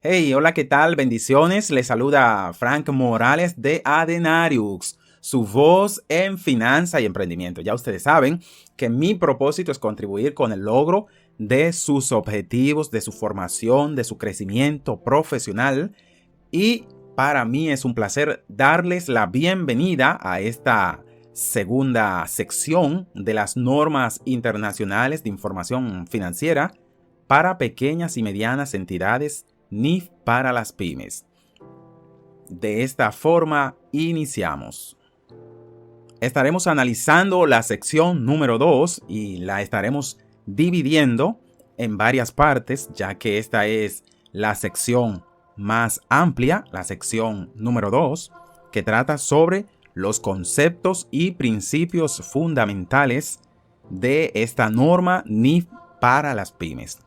Hey, hola, ¿qué tal? Bendiciones. Les saluda Frank Morales de Adenarius, su voz en finanza y emprendimiento. Ya ustedes saben que mi propósito es contribuir con el logro de sus objetivos, de su formación, de su crecimiento profesional. Y para mí es un placer darles la bienvenida a esta segunda sección de las normas internacionales de información financiera para pequeñas y medianas entidades NIF para las pymes. De esta forma iniciamos. Estaremos analizando la sección número 2 y la estaremos dividiendo en varias partes, ya que esta es la sección más amplia, la sección número 2, que trata sobre los conceptos y principios fundamentales de esta norma NIF para las pymes.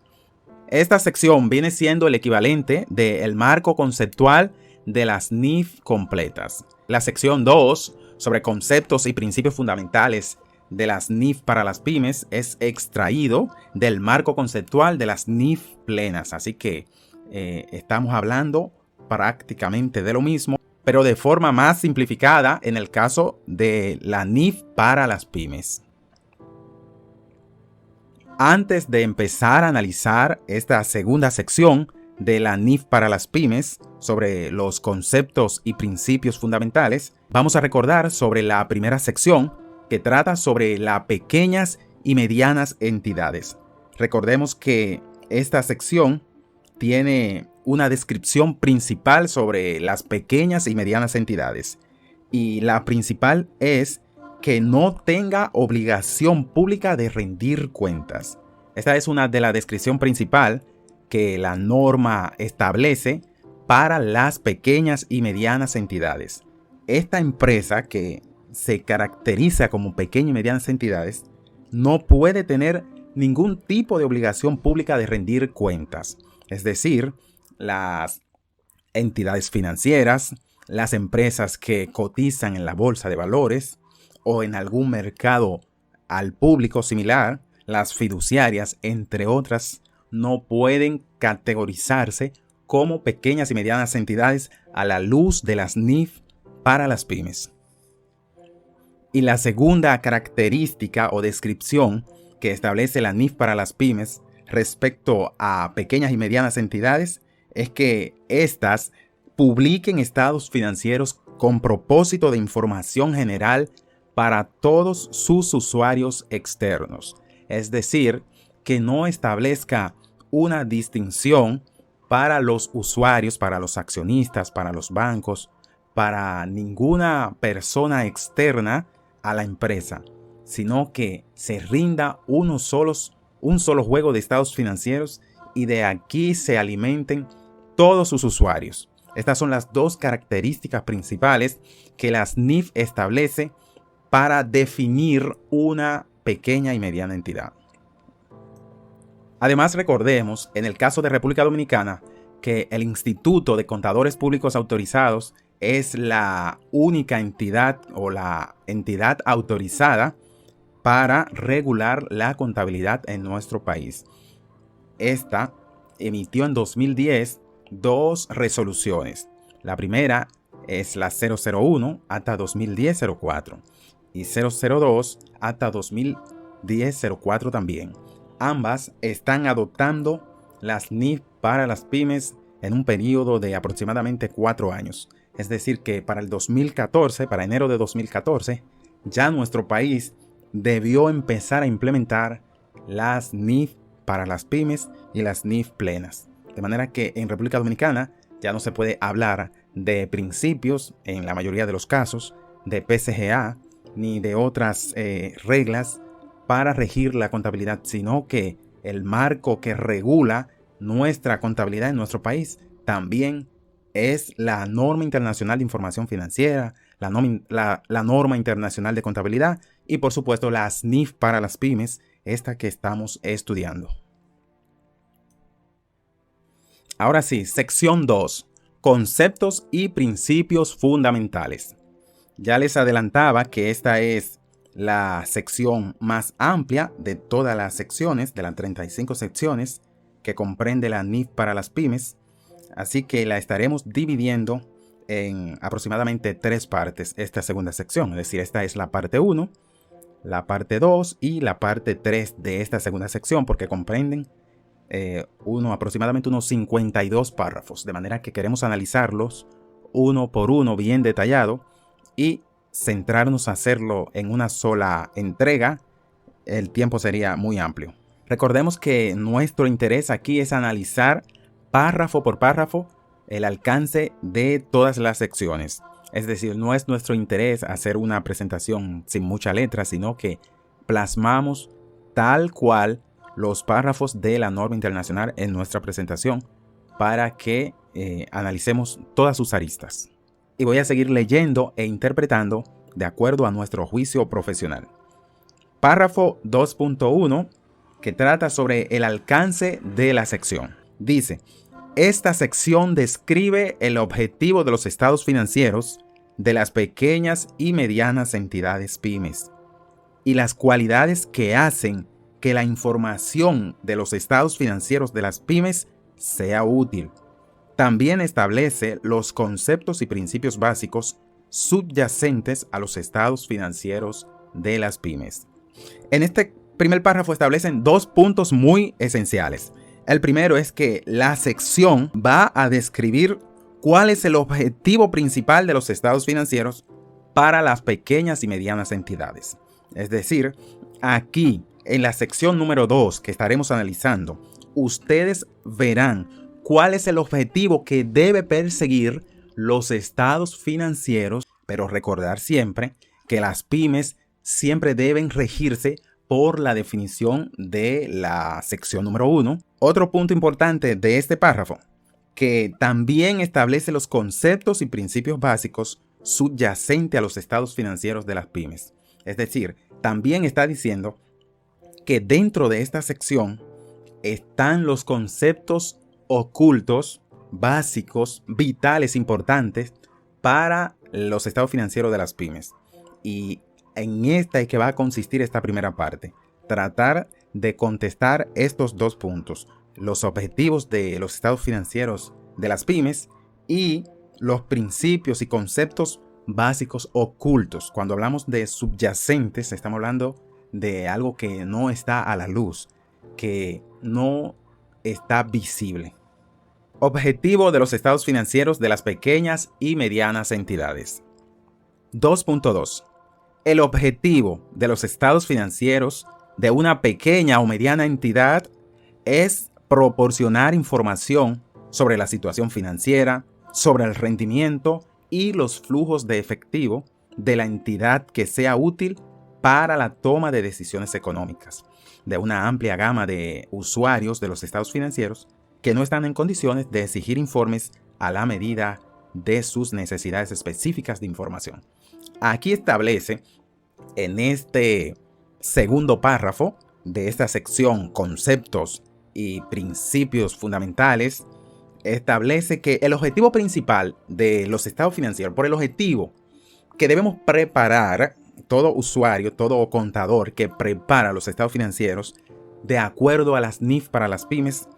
Esta sección viene siendo el equivalente del marco conceptual de las NIF completas. La sección 2, sobre conceptos y principios fundamentales de las NIF para las pymes, es extraído del marco conceptual de las NIF plenas. Así que estamos hablando prácticamente de lo mismo, pero de forma más simplificada en el caso de la NIF para las pymes. Antes de empezar a analizar esta segunda sección de la NIF para las pymes sobre los conceptos y principios fundamentales, vamos a recordar sobre la primera sección que trata sobre las pequeñas y medianas entidades. Recordemos que esta sección tiene una descripción principal sobre las pequeñas y medianas entidades, y la principal es que no tenga obligación pública de rendir cuentas. Esta es una de la descripción principal que la norma establece para las pequeñas y medianas entidades. Esta empresa que se caracteriza como pequeñas y medianas entidades no puede tener ningún tipo de obligación pública de rendir cuentas. Es decir, las entidades financieras, las empresas que cotizan en la bolsa de valores o en algún mercado al público similar, las fiduciarias, entre otras, no pueden categorizarse como pequeñas y medianas entidades a la luz de las NIF para las pymes. Y la segunda característica o descripción que establece la NIF para las pymes respecto a pequeñas y medianas entidades es que éstas publiquen estados financieros con propósito de información general para todos sus usuarios externos. Es decir, que no establezca una distinción para los usuarios, para los accionistas, para los bancos, para ninguna persona externa a la empresa, sino que se rinda un solo juego de estados financieros y de aquí se alimenten todos sus usuarios. Estas son las dos características principales que las NIF establece para definir una pequeña y mediana entidad. Además, recordemos, en el caso de República Dominicana, que el Instituto de Contadores Públicos Autorizados es la única entidad o la entidad autorizada para regular la contabilidad en nuestro país. Esta emitió en 2010 dos resoluciones. La primera es la 001 hasta 2010-04 y 002 hasta 2010-04 también. Ambas están adoptando las NIF para las pymes en un periodo de aproximadamente 4 años. Es decir que para el 2014, para enero de 2014, ya nuestro país debió empezar a implementar las NIF para las pymes y las NIF plenas. De manera que en República Dominicana ya no se puede hablar de principios, en la mayoría de los casos, de PCGA, ni de otras reglas para regir la contabilidad, sino que el marco que regula nuestra contabilidad en nuestro país también es la norma internacional de información financiera, la norma internacional de contabilidad y por supuesto las NIF para las pymes, esta que estamos estudiando. Ahora sí, sección 2. Conceptos y principios fundamentales. Ya les adelantaba que esta es la sección más amplia de todas las secciones, de las 35 secciones que comprende la NIF para las pymes. Así que la estaremos dividiendo en aproximadamente 3 partes esta segunda sección. Es decir, esta es la parte 1, la parte 2 y la parte 3 de esta segunda sección, porque comprenden aproximadamente unos 52 párrafos, de manera que queremos analizarlos uno por uno bien detallado y centrarnos a hacerlo en una sola entrega. El tiempo sería muy amplio. Recordemos que nuestro interés aquí es analizar párrafo por párrafo el alcance de todas las secciones. Es decir, no es nuestro interés hacer una presentación sin mucha letra, sino que plasmamos tal cual los párrafos de la norma internacional en nuestra presentación para que analicemos todas sus aristas. Y voy a seguir leyendo e interpretando de acuerdo a nuestro juicio profesional. Párrafo 2.1, que trata sobre el alcance de la sección. Dice: esta sección describe el objetivo de los estados financieros de las pequeñas y medianas entidades pymes y las cualidades que hacen que la información de los estados financieros de las pymes sea útil. También establece los conceptos y principios básicos subyacentes a los estados financieros de las pymes. En este primer párrafo establecen 2 puntos muy esenciales. El primero es que la sección va a describir cuál es el objetivo principal de los estados financieros para las pequeñas y medianas entidades. Es decir, aquí en la sección número 2 que estaremos analizando, ustedes verán cuál es el objetivo que debe perseguir los estados financieros, pero recordar siempre que las pymes siempre deben regirse por la definición de la sección número 1. Otro punto importante de este párrafo, que también establece los conceptos y principios básicos subyacentes a los estados financieros de las pymes. Es decir, también está diciendo que dentro de esta sección están los conceptos ocultos, básicos, vitales, importantes para los estados financieros de las pymes. Y en esta es que va a consistir esta primera parte. Tratar de contestar estos 2 puntos. Los objetivos de los estados financieros de las pymes y los principios y conceptos básicos ocultos. Cuando hablamos de subyacentes, estamos hablando de algo que no está a la luz, que no está visible. Objetivo de los estados financieros de las pequeñas y medianas entidades. 2.2. El objetivo de los estados financieros de una pequeña o mediana entidad es proporcionar información sobre la situación financiera, sobre el rendimiento y los flujos de efectivo de la entidad que sea útil para la toma de decisiones económicas de una amplia gama de usuarios de los estados financieros que no están en condiciones de exigir informes a la medida de sus necesidades específicas de información. Aquí establece en este segundo párrafo de esta sección conceptos y principios fundamentales, establece que el objetivo principal de los estados financieros, por el objetivo que debemos preparar, todo usuario, todo contador que prepara los estados financieros de acuerdo a las NIF para las pymes,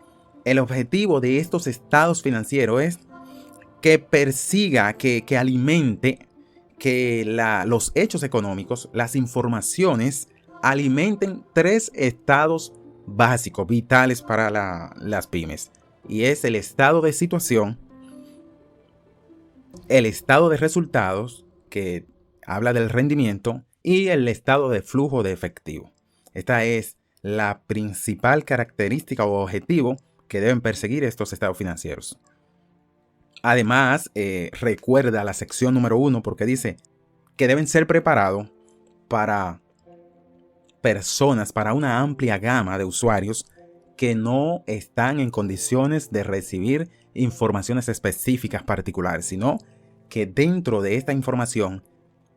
el objetivo de estos estados financieros es que persiga, que alimente, que los hechos económicos, las informaciones, alimenten 3 estados básicos, vitales para las pymes. Y es el estado de situación, el estado de resultados, que habla del rendimiento, y el estado de flujo de efectivo. Esta es la principal característica o objetivo que deben perseguir estos estados financieros. Además, recuerda la sección número 1 porque dice que deben ser preparados para personas, para una amplia gama de usuarios que no están en condiciones de recibir informaciones específicas particulares, sino que dentro de esta información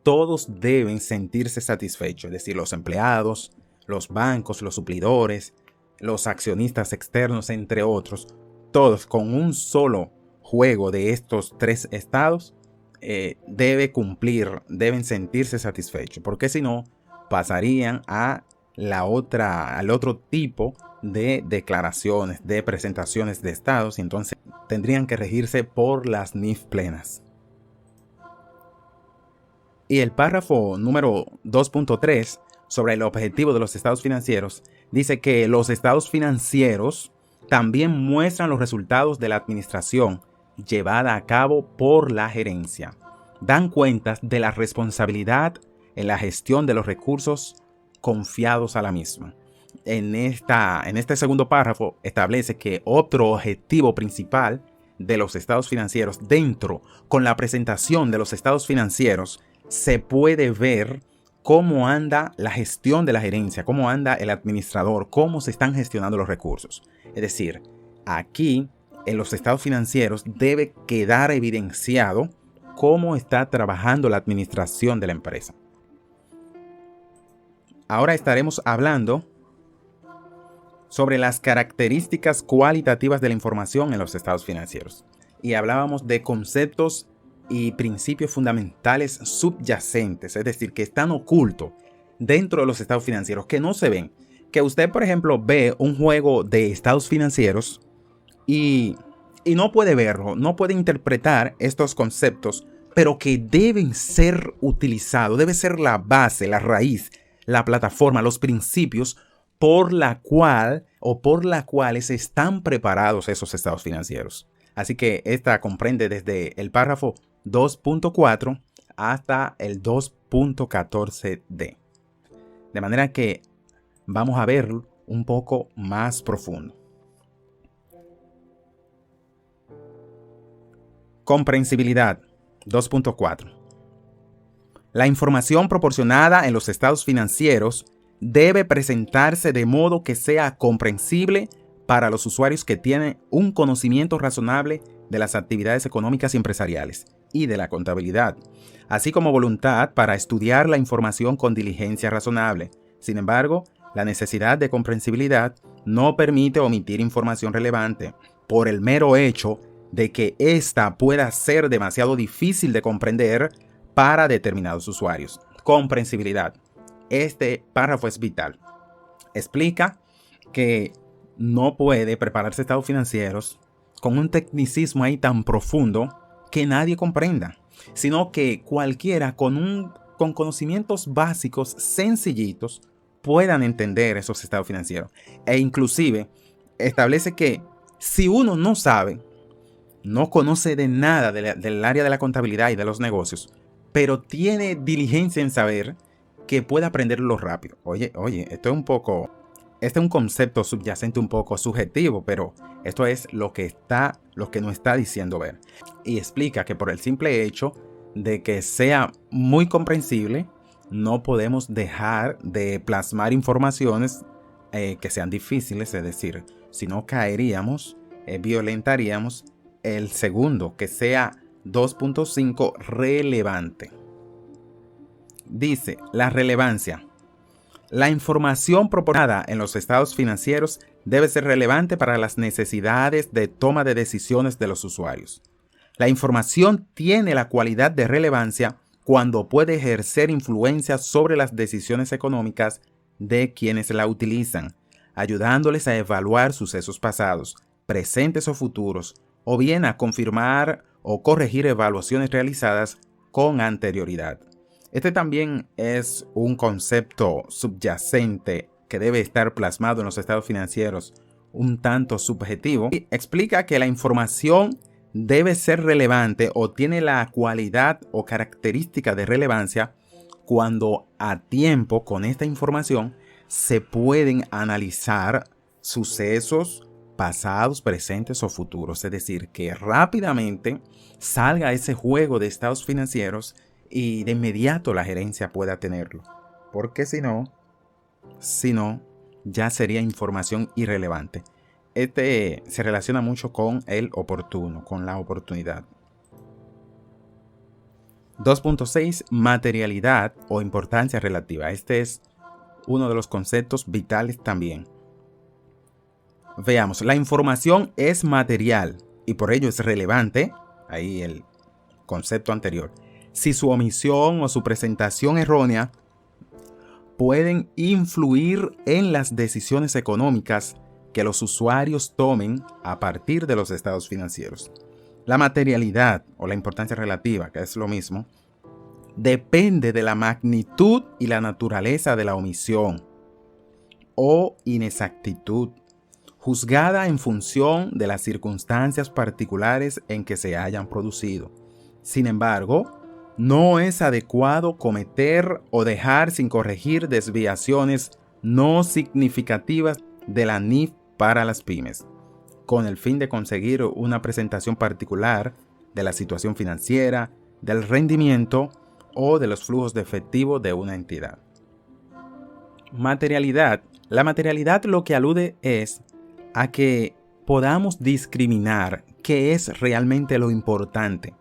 todos deben sentirse satisfechos, es decir, los empleados, los bancos, los suplidores, los accionistas externos, entre otros, todos con un solo juego de estos 3 estados deben sentirse satisfechos, porque si no pasarían al otro tipo de declaraciones, de presentaciones de estados, y entonces tendrían que regirse por las NIF plenas. Y el párrafo número 2.3 sobre el objetivo de los estados financieros dice que los estados financieros también muestran los resultados de la administración llevada a cabo por la gerencia. Dan cuenta de la responsabilidad en la gestión de los recursos confiados a la misma. En este segundo párrafo establece que otro objetivo principal de los estados financieros, con la presentación de los estados financieros, se puede ver cómo anda la gestión de la gerencia, cómo anda el administrador, cómo se están gestionando los recursos. Es decir, aquí en los estados financieros debe quedar evidenciado cómo está trabajando la administración de la empresa. Ahora estaremos hablando sobre las características cualitativas de la información en los estados financieros. Y hablábamos de conceptos y principios fundamentales subyacentes, es decir, que están ocultos dentro de los estados financieros, que no se ven. Que usted, por ejemplo, ve un juego de estados financieros y no puede verlo, no puede interpretar estos conceptos, pero que deben ser utilizados, debe ser la base, la raíz, la plataforma, los principios por la cuales están preparados esos estados financieros. Así que esta comprende desde el párrafo 2.4 hasta el 2.14d. De manera que vamos a verlo un poco más profundo. Comprensibilidad 2.4. La información proporcionada en los estados financieros debe presentarse de modo que sea comprensible para los usuarios que tienen un conocimiento razonable de las actividades económicas y empresariales y de la contabilidad, así como voluntad para estudiar la información con diligencia razonable. Sin embargo, la necesidad de comprensibilidad no permite omitir información relevante por el mero hecho de que ésta pueda ser demasiado difícil de comprender para determinados usuarios. Comprensibilidad. Este párrafo es vital. Explica que no puede prepararse estados financieros con un tecnicismo ahí tan profundo que nadie comprenda, sino que cualquiera con conocimientos básicos sencillitos puedan entender esos estados financieros. E inclusive establece que si uno no sabe, no conoce de nada del área de la contabilidad y de los negocios, pero tiene diligencia en saber, que pueda aprenderlo rápido. Oye, esto es un concepto subyacente un poco subjetivo, pero esto es lo que nos está diciendo ver. Y explica que por el simple hecho de que sea muy comprensible, no podemos dejar de plasmar informaciones que sean difíciles, es decir, si no caeríamos, violentaríamos el segundo, que sea 2.5 relevante. Dice, la relevancia. La información proporcionada en los estados financieros debe ser relevante para las necesidades de toma de decisiones de los usuarios. La información tiene la cualidad de relevancia cuando puede ejercer influencia sobre las decisiones económicas de quienes la utilizan, ayudándoles a evaluar sucesos pasados, presentes o futuros, o bien a confirmar o corregir evaluaciones realizadas con anterioridad. Este también es un concepto subyacente que debe estar plasmado en los estados financieros, un tanto subjetivo. Y explica que la información debe ser relevante o tiene la cualidad o característica de relevancia cuando a tiempo con esta información se pueden analizar sucesos pasados, presentes o futuros. Es decir, que rápidamente salga ese juego de estados financieros y de inmediato la gerencia pueda tenerlo. Porque si no, ya sería información irrelevante. Este se relaciona mucho con el oportuno, con la oportunidad. 2.6. Materialidad o importancia relativa. Este es uno de los conceptos vitales también. Veamos, la información es material y por ello es relevante. Ahí el concepto anterior. Si su omisión o su presentación errónea pueden influir en las decisiones económicas que los usuarios tomen a partir de los estados financieros. La materialidad o la importancia relativa, que es lo mismo, depende de la magnitud y la naturaleza de la omisión o inexactitud, juzgada en función de las circunstancias particulares en que se hayan producido. Sin embargo, no es adecuado cometer o dejar sin corregir desviaciones no significativas de la NIF para las pymes, con el fin de conseguir una presentación particular de la situación financiera, del rendimiento o de los flujos de efectivo de una entidad. Materialidad. La materialidad lo que alude es a que podamos discriminar qué es realmente lo importante.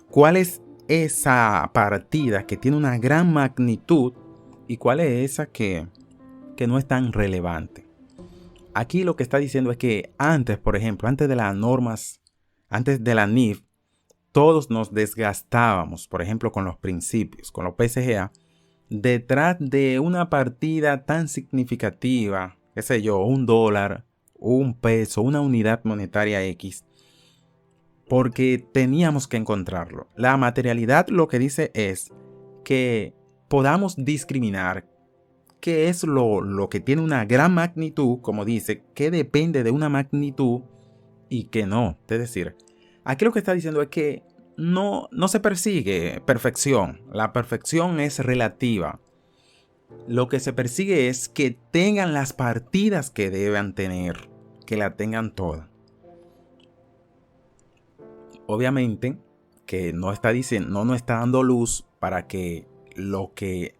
¿Cuál es esa partida que tiene una gran magnitud y cuál es esa que no es tan relevante? Aquí lo que está diciendo es que antes, por ejemplo, antes de las normas, antes de la NIF, todos nos desgastábamos, por ejemplo, con los principios, con los PSGA, detrás de una partida tan significativa, qué sé yo, $1, $1, una unidad monetaria X, porque teníamos que encontrarlo. La materialidad lo que dice es que podamos discriminar qué es lo que tiene una gran magnitud, como dice, que depende de una magnitud y que no. Es decir, aquí lo que está diciendo es que no se persigue perfección. La perfección es relativa. Lo que se persigue es que tengan las partidas que deban tener, que la tengan todas. Obviamente que no está diciendo, no nos está dando luz para que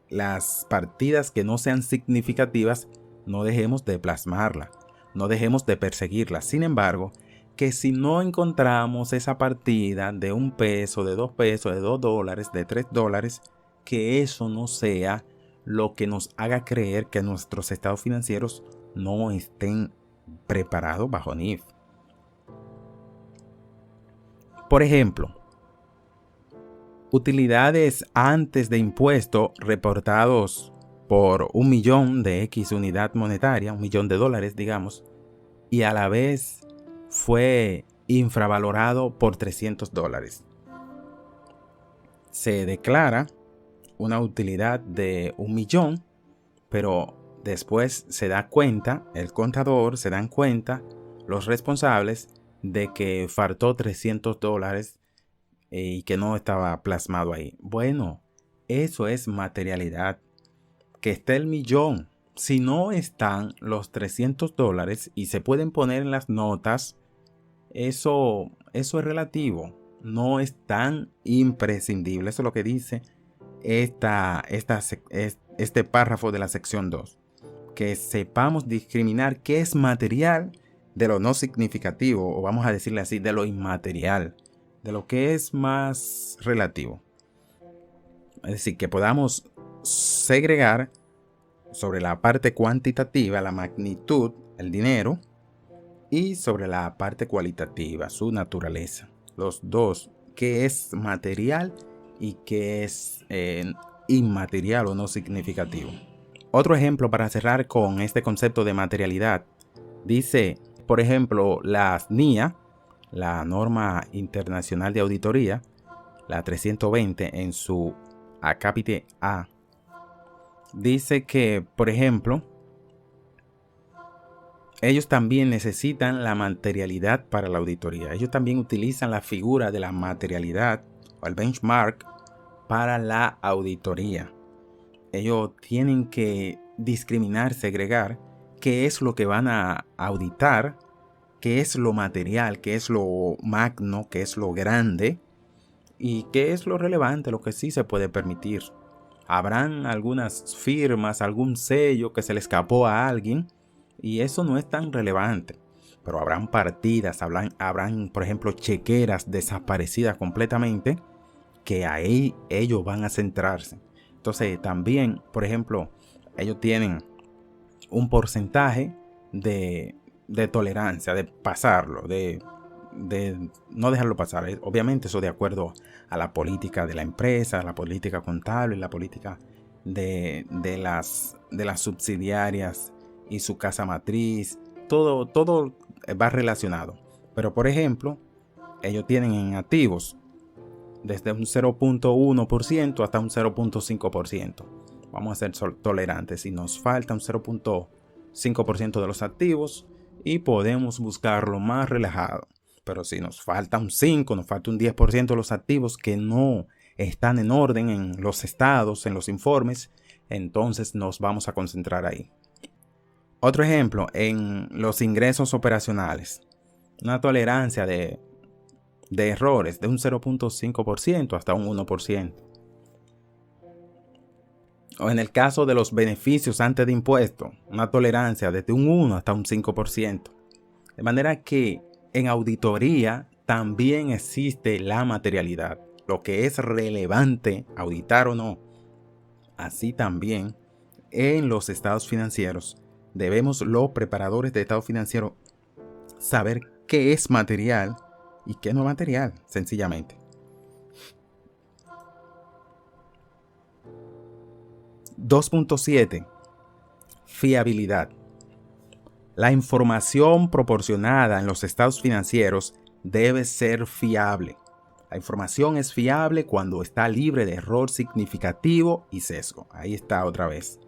las partidas que no sean significativas no dejemos de plasmarla, no dejemos de perseguirla. Sin embargo, que si no encontramos esa partida de $1, de $2, de $2, de $3, que eso no sea lo que nos haga creer que nuestros estados financieros no estén preparados bajo NIF. Por ejemplo, utilidades antes de impuesto reportados por 1 millón de X unidad monetaria, $1 millón, digamos, y a la vez fue infravalorado por $300. Se declara una utilidad de 1 millón, pero después se da cuenta, el contador se dan cuenta, los responsables, de que faltó $300 y que no estaba plasmado ahí. Bueno, eso es materialidad. Que esté el millón. Si no están los $300 y se pueden poner en las notas, eso es relativo. No es tan imprescindible. Eso es lo que dice este párrafo de la sección 2. Que sepamos discriminar qué es material de lo no significativo, o vamos a decirle así, de lo inmaterial, de lo que es más relativo. Es decir, que podamos segregar sobre la parte cuantitativa, la magnitud, el dinero, y sobre la parte cualitativa, su naturaleza. Los dos, qué es material y qué es inmaterial o no significativo. Otro ejemplo para cerrar con este concepto de materialidad, dice, por ejemplo, la NIA, la norma internacional de auditoría, la 320 en su acápite A, dice que, por ejemplo, ellos también necesitan la materialidad para la auditoría. Ellos también utilizan la figura de la materialidad o el benchmark para la auditoría. Ellos tienen que discriminar, segregar qué es lo que van a auditar, qué es lo material, qué es lo magno, qué es lo grande y qué es lo relevante, lo que sí se puede permitir. Habrán algunas firmas, algún sello que se le escapó a alguien y eso no es tan relevante. Pero habrán partidas, habrán, por ejemplo, chequeras desaparecidas completamente que ahí ellos van a centrarse. Entonces también, por ejemplo, ellos tienen un porcentaje de tolerancia, de pasarlo, de no dejarlo pasar. Obviamente eso de acuerdo a la política de la empresa, la política contable, la política de las subsidiarias y su casa matriz, todo va relacionado. Pero por ejemplo, ellos tienen en activos desde un 0.1% hasta un 0.5%. Vamos a ser tolerantes. Si nos falta un 0.5% de los activos y podemos buscarlo más relajado. Pero si nos falta un 5, nos falta un 10% de los activos que no están en orden en los estados, en los informes, entonces nos vamos a concentrar ahí. Otro ejemplo, en los ingresos operacionales. Una tolerancia de errores de un 0.5% hasta un 1%. O en el caso de los beneficios antes de impuestos, una tolerancia desde un 1 hasta un 5%. De manera que en auditoría también existe la materialidad, lo que es relevante auditar o no. Así también en los estados financieros debemos los preparadores de estado financiero saber qué es material y qué no es material, sencillamente. 2.7. Fiabilidad. La información proporcionada en los estados financieros debe ser fiable. La información es fiable cuando está libre de error significativo y sesgo. Ahí está otra vez.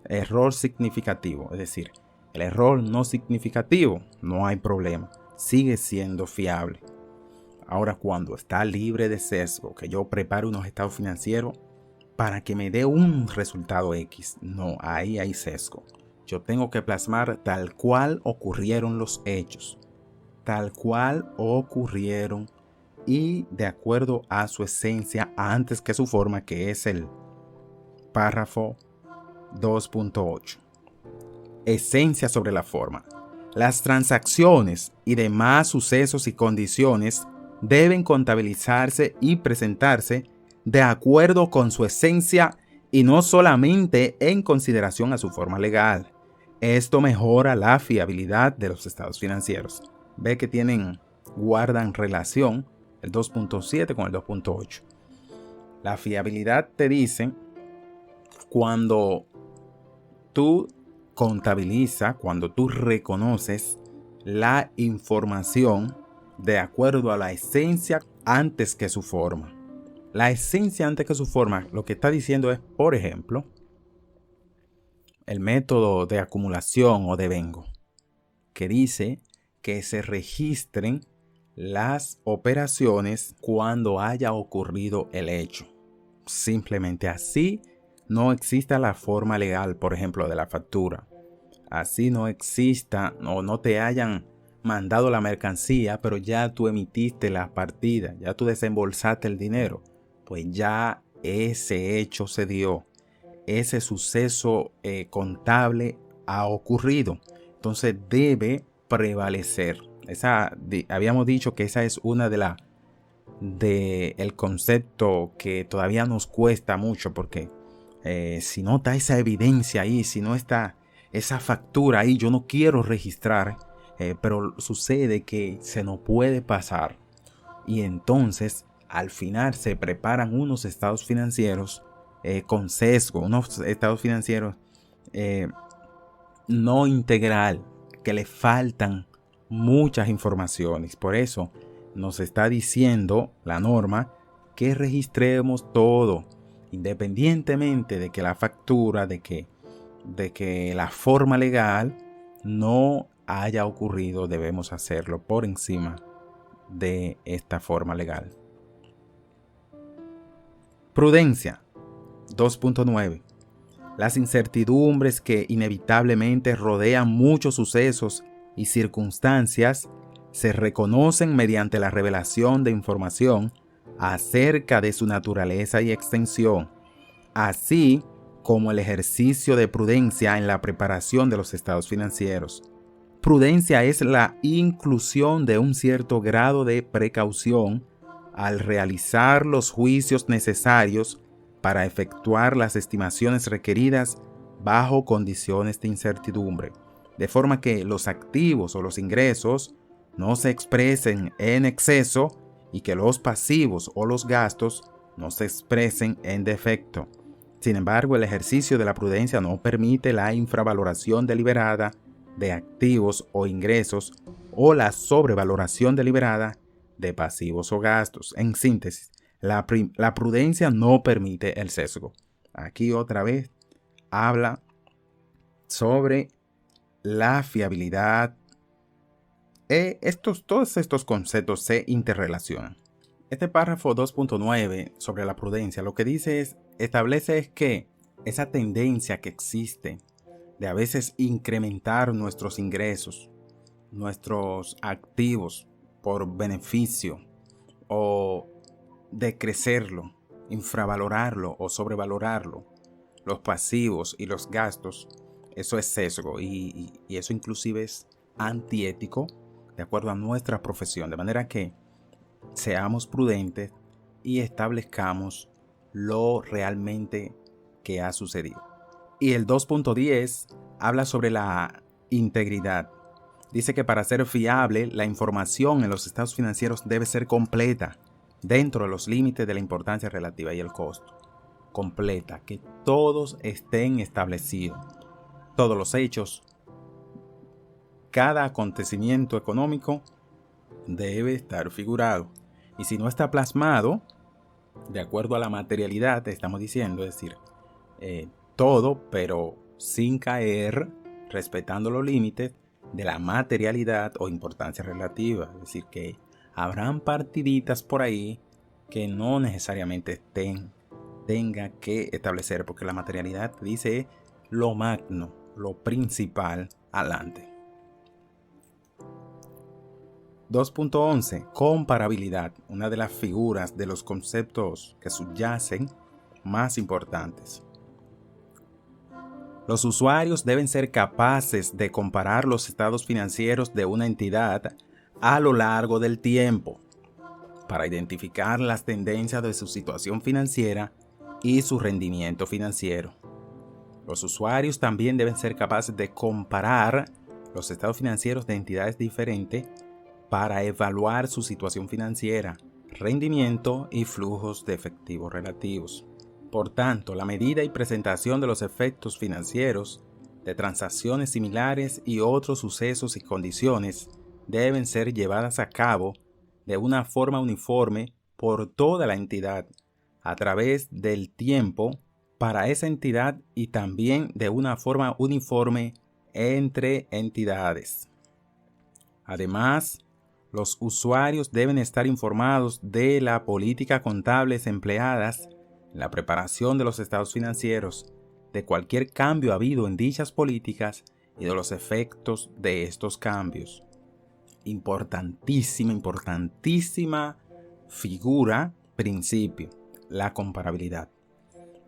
Error significativo, es decir, el error no significativo, no hay problema. Sigue siendo fiable. Ahora, cuando está libre de sesgo, que yo prepare unos estados financieros para que me dé un resultado X, no, ahí hay sesgo. Yo tengo que plasmar tal cual ocurrieron los hechos, tal cual ocurrieron y de acuerdo a su esencia antes que su forma, que es el párrafo 2.8. Esencia sobre la forma. Las transacciones y demás sucesos y condiciones deben contabilizarse y presentarse de acuerdo con su esencia y no solamente en consideración a su forma legal. Esto mejora la fiabilidad de los estados financieros. Ve que guardan relación el 2.7 con el 2.8. La fiabilidad te dice cuando tú contabilizas, cuando tú reconoces la información de acuerdo a la esencia antes que su forma. La esencia antes que su forma, lo que está diciendo es, por ejemplo, el método de acumulación o devengo, que dice que se registren las operaciones cuando haya ocurrido el hecho. Simplemente así no exista la forma legal, por ejemplo, de la factura. Así no exista o no te hayan mandado la mercancía, pero ya tú emitiste la partida, ya tú desembolsaste el dinero. Pues ya ese hecho se dio, ese suceso contable ha ocurrido. Entonces debe prevalecer. Habíamos dicho que esa es una de el concepto que todavía nos cuesta mucho, porque si no está esa evidencia ahí, si no está esa factura ahí, yo no quiero registrar, pero sucede que se nos puede pasar. Y entonces al final se preparan unos estados financieros con sesgo, unos estados financieros no integral, que le faltan muchas informaciones. Por eso nos está diciendo la norma que registremos todo, independientemente de que la factura, de que la forma legal no haya ocurrido, debemos hacerlo por encima de esta forma legal. Prudencia. 2.9. Las incertidumbres que inevitablemente rodean muchos sucesos y circunstancias se reconocen mediante la revelación de información acerca de su naturaleza y extensión, así como el ejercicio de prudencia en la preparación de los estados financieros. Prudencia es la inclusión de un cierto grado de precaución al realizar los juicios necesarios para efectuar las estimaciones requeridas bajo condiciones de incertidumbre, de forma que los activos o los ingresos no se expresen en exceso y que los pasivos o los gastos no se expresen en defecto. Sin embargo, el ejercicio de la prudencia no permite la infravaloración deliberada de activos o ingresos o la sobrevaloración deliberada de pasivos o gastos. En síntesis, la prudencia no permite el sesgo. Aquí otra vez habla sobre la fiabilidad. Todos estos conceptos se interrelacionan. Este párrafo 2.9 sobre la prudencia lo que establece es que esa tendencia que existe de a veces incrementar nuestros ingresos, nuestros activos por beneficio o decrecerlo, infravalorarlo o sobrevalorarlo, los pasivos y los gastos, eso es sesgo y eso inclusive es antiético de acuerdo a nuestra profesión, de manera que seamos prudentes y establezcamos lo realmente que ha sucedido. Y el 2.10 habla sobre la integridad. Dice que para ser fiable, la información en los estados financieros debe ser completa, dentro de los límites de la importancia relativa y el costo. Completa, que todos estén establecidos. Todos los hechos, cada acontecimiento económico debe estar figurado. Y si no está plasmado, de acuerdo a la materialidad, estamos diciendo, es decir, todo, pero sin caer, respetando los límites de la materialidad o importancia relativa. Es decir, que habrán partiditas por ahí que no necesariamente tenga que establecer, porque la materialidad dice lo magno, lo principal, adelante. 2.11. Comparabilidad, una de las figuras de los conceptos que subyacen más importantes. Los usuarios deben ser capaces de comparar los estados financieros de una entidad a lo largo del tiempo para identificar las tendencias de su situación financiera y su rendimiento financiero. Los usuarios también deben ser capaces de comparar los estados financieros de entidades diferentes para evaluar su situación financiera, rendimiento y flujos de efectivo relativos. Por tanto, la medida y presentación de los efectos financieros de transacciones similares y otros sucesos y condiciones deben ser llevadas a cabo de una forma uniforme por toda la entidad a través del tiempo para esa entidad y también de una forma uniforme entre entidades. Además, los usuarios deben estar informados de la política contables empleadas en la preparación de los estados financieros, de cualquier cambio habido en dichas políticas y de los efectos de estos cambios. Importantísima figura, principio, la comparabilidad.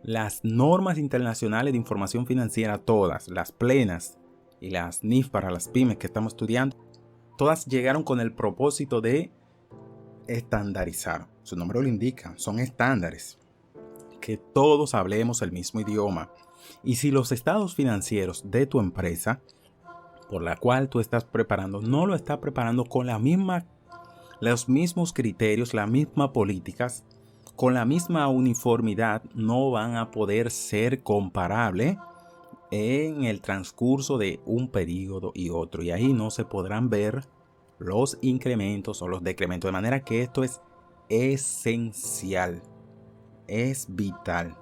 Las normas internacionales de información financiera, todas, las plenas y las NIF para las pymes que estamos estudiando, todas llegaron con el propósito de estandarizar. Su nombre lo indica, son estándares. Que todos hablemos el mismo idioma. Y si los estados financieros de tu empresa, por la cual tú estás preparando, no lo estás preparando con los mismos criterios, las mismas políticas, con la misma uniformidad, no van a poder ser comparables en el transcurso de un periodo y otro. Y ahí no se podrán ver los incrementos o los decrementos. De manera que esto es esencial, es vital.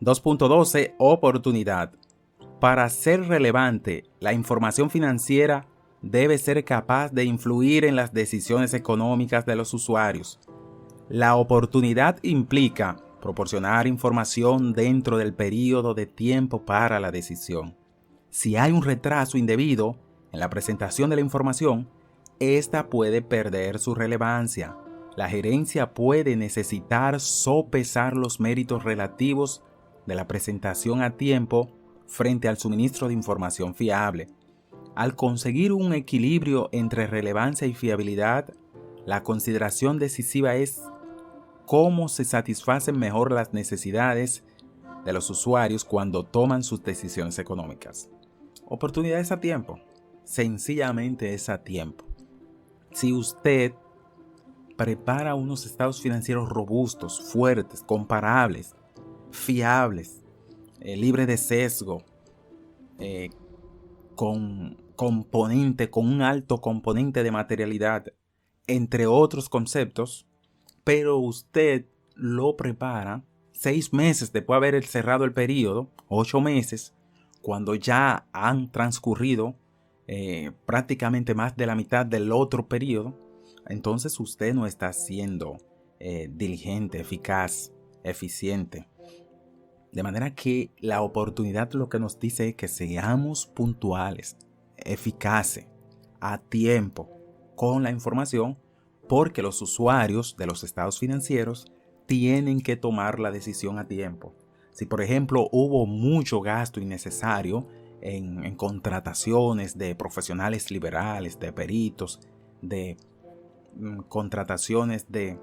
2.12. Oportunidad. Para ser relevante, la información financiera debe ser capaz de influir en las decisiones económicas de los usuarios. La oportunidad implica proporcionar información dentro del periodo de tiempo para la decisión. Si hay un retraso indebido en la presentación de la información, esta puede perder su relevancia. La gerencia puede necesitar sopesar los méritos relativos de la presentación a tiempo frente al suministro de información fiable. Al conseguir un equilibrio entre relevancia y fiabilidad, la consideración decisiva es cómo se satisfacen mejor las necesidades de los usuarios cuando toman sus decisiones económicas. Oportunidades a tiempo. Sencillamente es a tiempo. Si usted prepara unos estados financieros robustos, fuertes, comparables, fiables, libres de sesgo, con un alto componente de materialidad, entre otros conceptos, pero usted lo prepara 6 meses después de haber cerrado el periodo, 8 meses, cuando ya han transcurrido prácticamente más de la mitad del otro periodo. Entonces usted no está siendo diligente, eficaz, eficiente. De manera que la oportunidad lo que nos dice es que seamos puntuales, eficaces, a tiempo con la información, porque los usuarios de los estados financieros tienen que tomar la decisión a tiempo. Si por ejemplo hubo mucho gasto innecesario en contrataciones de profesionales liberales, de peritos, de contrataciones de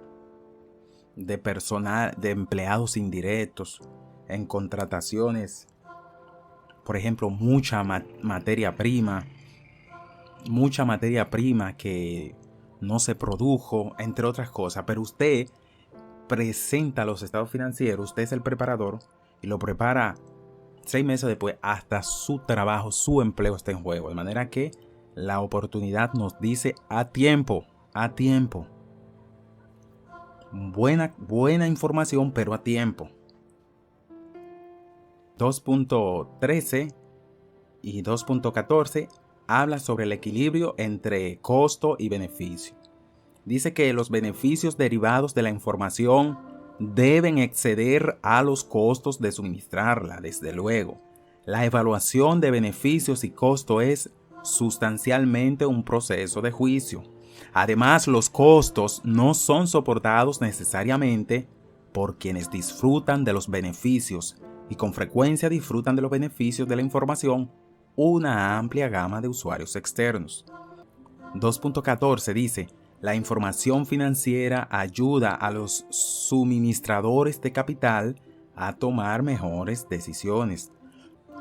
personal, de empleados indirectos, en contrataciones, por ejemplo, mucha materia prima que no se produjo, entre otras cosas, pero usted presenta los estados financieros, usted es el preparador y lo prepara 6 meses después, hasta su trabajo, su empleo está en juego, de manera que la oportunidad nos dice a tiempo. Buena información, pero a tiempo. 2.13 y 2.14 habla sobre el equilibrio entre costo y beneficio. Dice que los beneficios derivados de la información deben exceder a los costos de suministrarla, desde luego. La evaluación de beneficios y costo es sustancialmente un proceso de juicio. Además, los costos no son soportados necesariamente por quienes disfrutan de los beneficios, y con frecuencia disfrutan de los beneficios de la información una amplia gama de usuarios externos. 2.14 dice: la información financiera ayuda a los suministradores de capital a tomar mejores decisiones,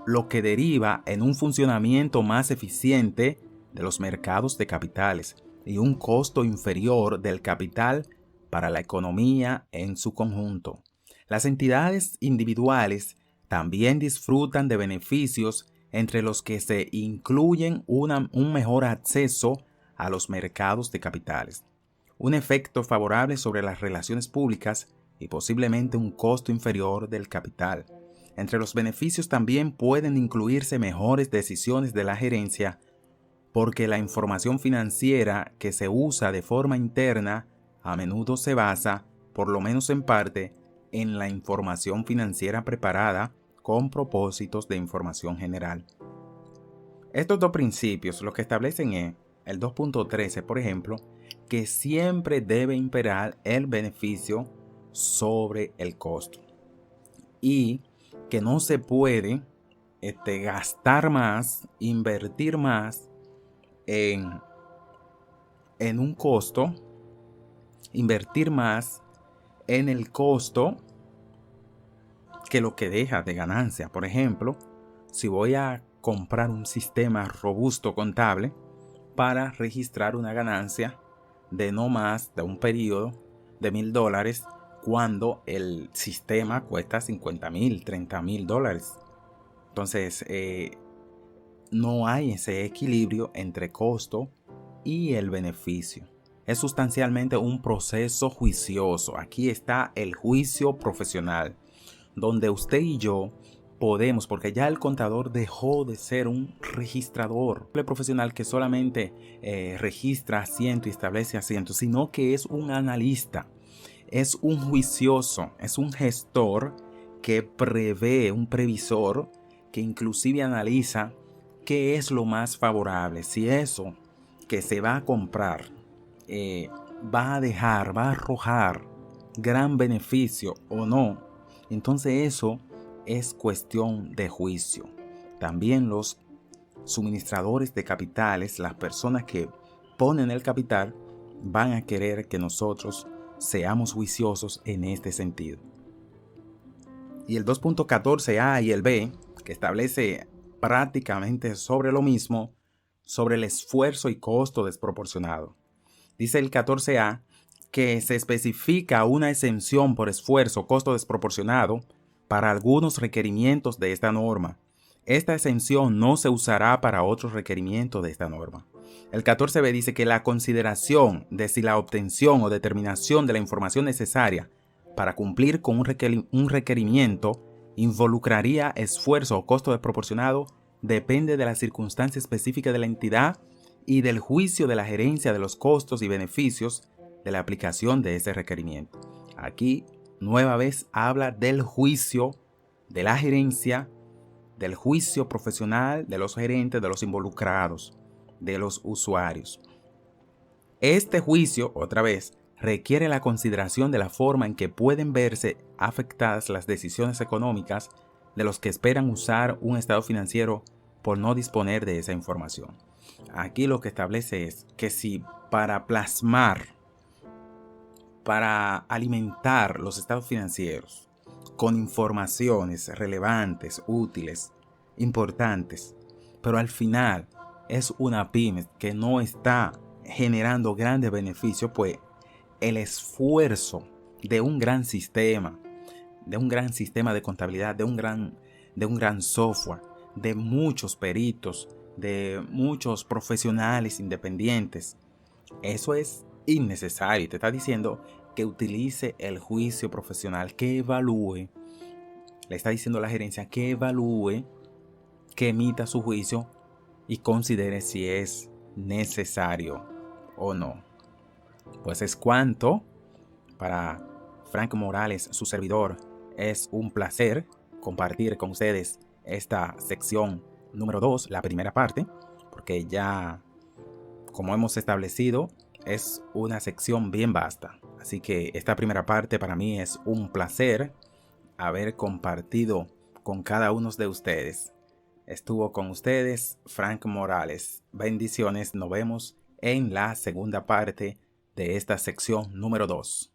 lo que deriva en un funcionamiento más eficiente de los mercados de capitales y un costo inferior del capital para la economía en su conjunto. Las entidades individuales también disfrutan de beneficios, entre los que se incluyen un mejor acceso a los mercados de capitales, un efecto favorable sobre las relaciones públicas y posiblemente un costo inferior del capital. Entre los beneficios también pueden incluirse mejores decisiones de la gerencia, porque la información financiera que se usa de forma interna a menudo se basa, por lo menos en parte, en la información financiera preparada con propósitos de información general. Estos dos principios lo que establecen es, el 2.13 por ejemplo, que siempre debe imperar el beneficio sobre el costo y que no se puede gastar más, invertir más en un costo, invertir más en el costo que lo que deja de ganancia. Por ejemplo, si voy a comprar un sistema robusto contable para registrar una ganancia de no más de un periodo de $1,000, cuando el sistema cuesta $50,000, $30,000. Entonces, no hay ese equilibrio entre costo y el beneficio. Es sustancialmente un proceso juicioso. Aquí está el juicio profesional, donde usted y yo podemos, porque ya el contador dejó de ser un registrador, un profesional que solamente registra asiento y establece asiento, sino que es un analista, es un juicioso, es un gestor que prevé, un previsor que inclusive analiza qué es lo más favorable, si eso que se va a comprar va a arrojar gran beneficio o no. Entonces eso es cuestión de juicio. También los suministradores de capitales, las personas que ponen el capital, van a querer que nosotros seamos juiciosos en este sentido. Y el 2.14a y el b, que establece prácticamente sobre lo mismo, sobre el esfuerzo y costo desproporcionado. Dice el 14a que se especifica una exención por esfuerzo o costo desproporcionado para algunos requerimientos de esta norma, Esta exención no se usará para otros requerimientos de esta norma. El 14b dice que la consideración de si la obtención o determinación de la información necesaria para cumplir con un requerimiento involucraría esfuerzo o costo desproporcionado depende de la circunstancia específica de la entidad y del juicio de la gerencia de los costos y beneficios de la aplicación de ese requerimiento. Aquí, nueva vez, habla del juicio de la gerencia, del juicio profesional de los gerentes, de los involucrados, de los usuarios. Este juicio, otra vez, requiere la consideración de la forma en que pueden verse afectadas las decisiones económicas de los que esperan usar un estado financiero por no disponer de esa información. Aquí lo que establece es que si para plasmar, para alimentar los estados financieros con informaciones relevantes, útiles, importantes, pero al final es una pyme que no está generando grandes beneficios, pues el esfuerzo de un gran sistema, de contabilidad, de un gran software, de muchos peritos, de muchos profesionales independientes, eso es innecesario. Te está diciendo que utilice el juicio profesional, que evalúe, le está diciendo a la gerencia que evalúe, que emita su juicio y considere si es necesario o no. Pues es cuanto. Para Frank Morales, su servidor, es un placer compartir con ustedes esta sección número 2, la primera parte, porque ya, como hemos establecido, es una sección bien vasta. Así que esta primera parte para mí es un placer haber compartido con cada uno de ustedes. Estuvo con ustedes Frank Morales. Bendiciones, nos vemos en la segunda parte de esta sección número 2.